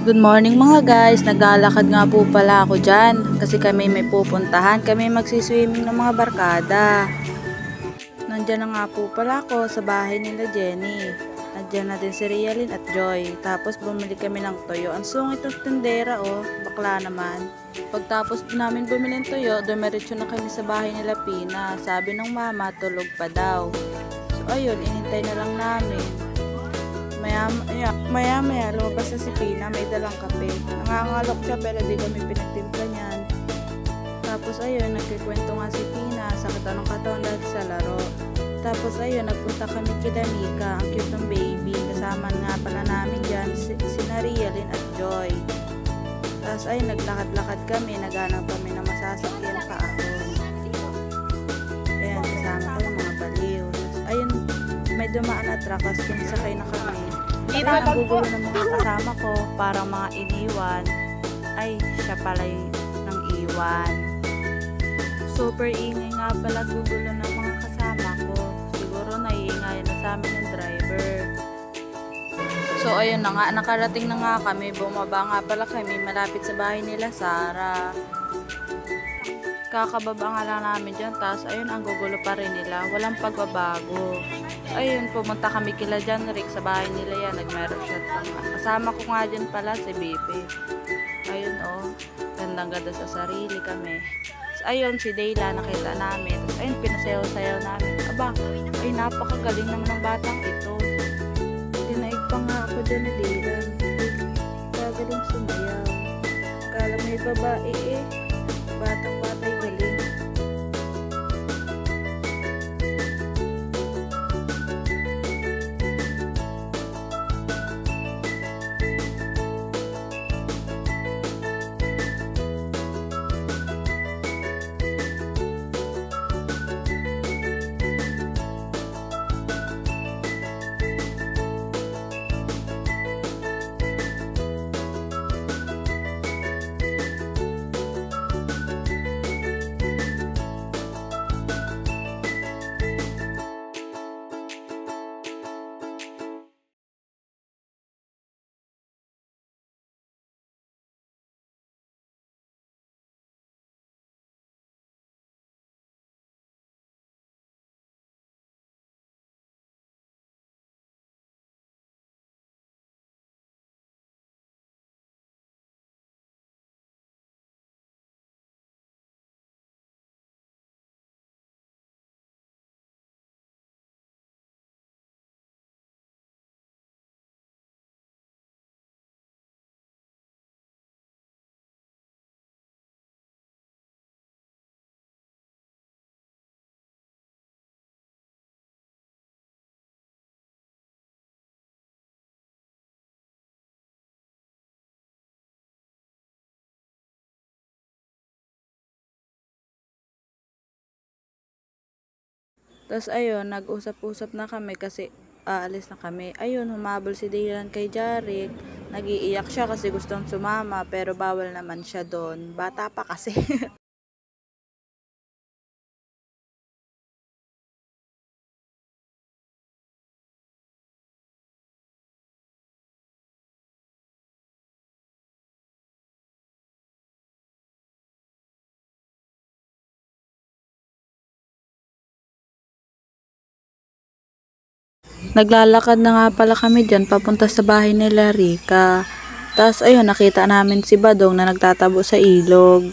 Good morning mga guys, naglalakad nga po pala ako dyan kasi kami may pupuntahan, kami magsiswimming ng mga barkada. Nandyan na nga po pala ako sa bahay nila Jenny. Nandyan na din si Rialyn at Joy. Tapos bumili kami ng toyo. Ang sungit ng tindera oh, bakla naman. Pagtapos namin bumili ng toyo, dumiretso na kami sa bahay nila Pina. Sabi ng mama, tulog pa daw. So ayun, inintay na lang namin. Maya lumabas na si Pina, may dalang kape. Nangangalok siya pero di kami pinagtimpla niyan. Tapos ayun, nagkikwento nga si Pina, sakit ng katawan dahil sa laro. Tapos ayun, nagpunta kami kila Mika, ang cute ng baby. Kasama nga pala namin dyan, si Rialyn at Joy. Tapos ayun, naglakad-lakad kami, naghanap kami ng masasakyan pa ahon. Ayan, kasama ko yung mga baliw. Tapos ayun, may dumaan na truck, tapos sakay na kami. Ayun, ang gugulo ng mga kasama ko, parang mga iniwan. Ay, siya pala yung nang iwan. Super ingay nga pala gugulo ng mga kasama ko. Siguro naiingayan na sa amin yung driver. So ayun na nga, nakarating na nga kami. Bumaba nga pala kami malapit sa bahay nila Sarah. Kakababa nga lang namin dyan. Tapos ayun, ang gugulo pa rin nila. Walang pagbabago. Ayun, pumunta kami kila John Rick sa bahay nila yan. Nagmeron shot pa nga. Kasama ko nga dyan pala si Bebe. Ayun oh, gandang ganda sa sarili kami. So, ayun, si Dayla nakita namin. Tapos ayun, pinasayaw-sayaw namin. Aba, ay napakagaling naman ng batang ito. Tinaig pa nga ako dyan ni Dayla. Kagaling sumayaw. Kala may babae eh. Batang-batay galing. Tapos ayun, nag-usap-usap na kami kasi aalis na kami. Ayun, humabol si Dylan kay Jarek. Nag-iiyak siya kasi gustong sumama pero bawal naman siya doon. Bata pa kasi. Naglalakad na nga pala kami dyan papunta sa bahay nila Rika. Tapos ayun, nakita namin si Badong na nagtatabo sa ilog.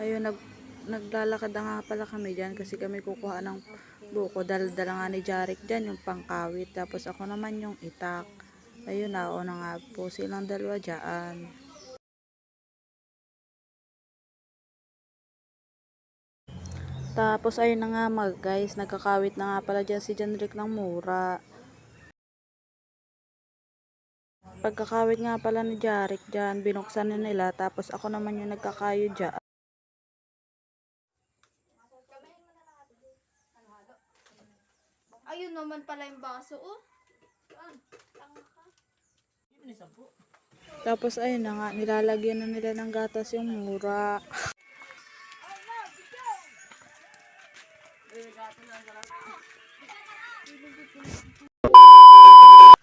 Ayun, naglalakad na nga pala kami dyan kasi kami kukuha ng buko. Dala nga ni Jarek dyan yung pangkawit. Tapos ako naman yung itak. Ayun, nauna nga po silang dalawa dyan. Tapos ayun na nga guys, nagkakawit na nga pala dyan si Janrick ng mura. Pagkakawit nga pala ni Jarick dyan, binuksan na nila, tapos ako naman yung nagkakayo dyan. Ayun naman pala yung baso, oh. Tapos ayun na nga, nilalagyan na nila ng gatas yung mura.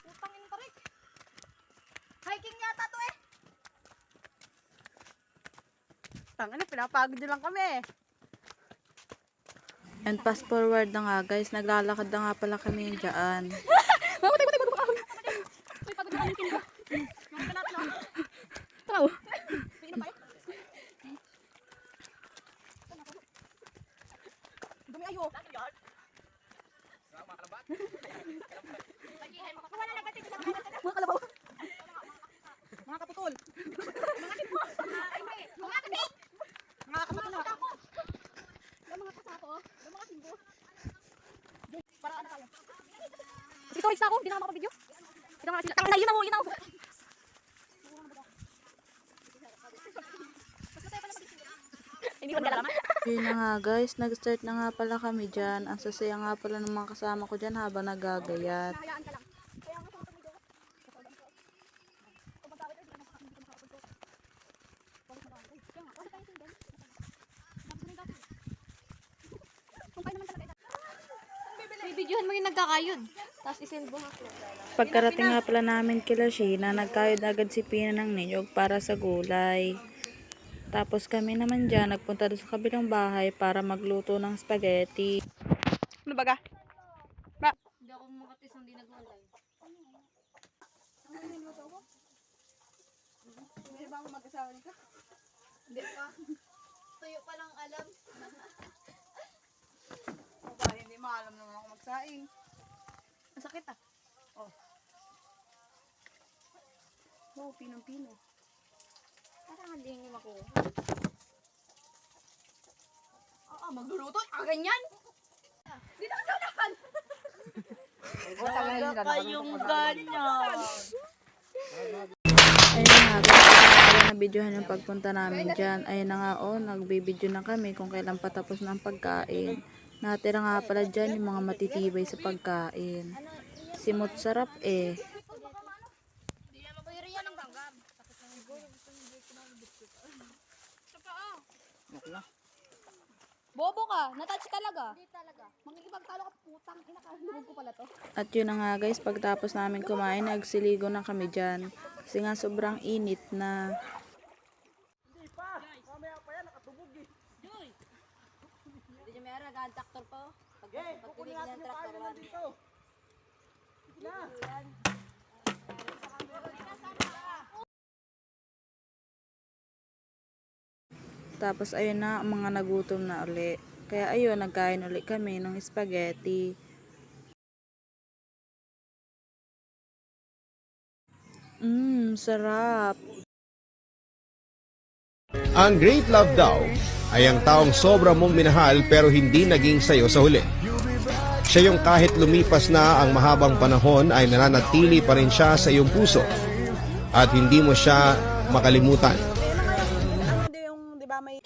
Putangin pa rin. Hiking yata to eh. Tangina, pinapagod lang kami. And fast forward na nga guys, naglalakad na nga pala kami dyan. Matay. May pagod na kami kinito. Yung pala na. Tao. May inom tayo. Dumi ayo. Wala na batik sa mga kalabaw. Mga kaputol. Mga tipo. Mga kapit. Mga kaputol na. Yung mga kasako, yung mga simbo. Para ano tayo? Kasi storage na ako, hindi na ako makapag-video. Ito nga sila. Tangina, yun ako. Hindi ko nagalaman. Yun na nga guys, nag-start na nga pala kami dyan. Ang sasaya nga pala ng mga kasama ko dyan habang nagagayat. Nahayaan ka lang. Kaya nga sa video. May videohan mo yung nagkakayod. Tapos isend mo ha. Pagkarating nga pala namin kila Sheena, nagkayod agad si Pina ng niyog para sa gulay. Tapos kami naman dyan, nagpunta doon sa kabilang bahay para magluto ng spaghetti. Ano baga? Hindi ako makatis hindi nagwalay. Hindi ba ako mag-asawa nito? Hindi pa. Tuyo pa lang alam. O ba, hindi maalam naman ako magsaing. Masakit ah. Wow, pinong-pino. Parang hindi nyo makuha. Magluluto? Ganyan? Dito ka sa unahan! Talaga kayong ganyan. Ayun na nga guys, kaya na-videohan yung pagpunta namin dyan. Ayun na nga nagbibideo na kami kung kailan patapos ng pagkain. Natira nga pala dyan yung mga matitibay sa pagkain. Simot sarap eh. Hindi naman ko yan ng banggam. Bobo ka, natouch talaga. Hindi talaga. Makikipagtalo ka, putang ina ka. Lugod ko pala to. At yun na nga guys, pagtapos namin kumain, nagsiligo na kami dyan. Kasi nga sobrang init na. Hindi pa! Mamaya pa yan, nakatubog eh. Hindi nyo mayroon, nag-traktor po. Kukunin natin yung kain na dito. Sige na. Tapos ayun na, mga nagutom na uli. Kaya ayun, nagkain uli kami ng spaghetti. Sarap. Ang great love daw ay ang taong sobra mong minahal pero hindi naging sayo sa huli. Siya yung kahit lumipas na ang mahabang panahon ay nananatili pa rin siya sa iyong puso at hindi mo siya makalimutan. Hindi yung, di ba, may...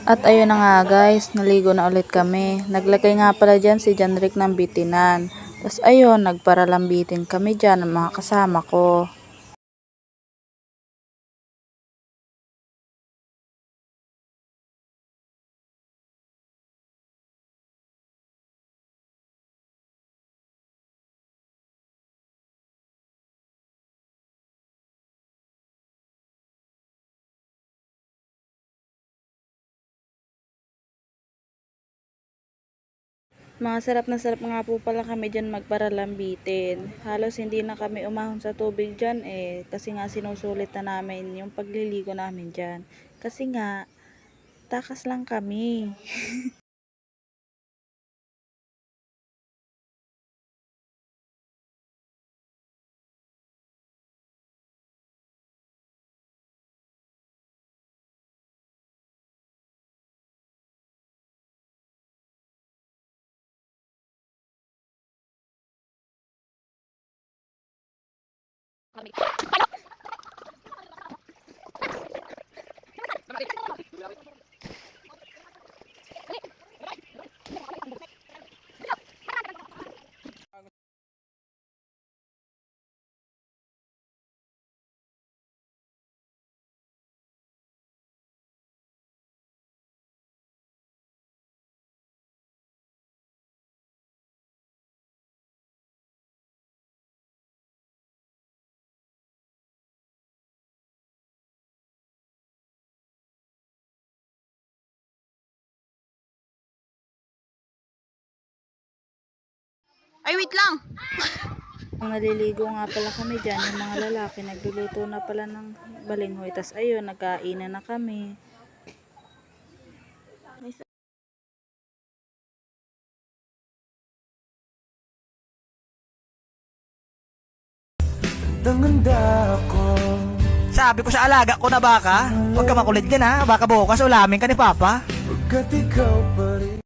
At ayun na nga guys, naligo na ulit kami. Naglagay nga pala dyan si Janrick ng bitinan. Tapos ayun, nagparalambitin kami dyan ng mga kasama ko. Mga sarap na sarap nga po pala kami dyan magparalambitin. Halos hindi na kami umahon sa tubig dyan eh. Kasi nga sinusulit na namin yung pagliligo namin dyan. Kasi nga, takas lang kami. Ay, wait lang! Ang naliligo nga pala kami dyan, yung mga lalaki, nagluluto na pala ng balinghoy. Tas ayun, nagkainan na kami. Sabi ko sa alaga ko na baka, huwag ka makulit din ha, baka bukas ulamin ka ni Papa. Pagkat ikaw pa rin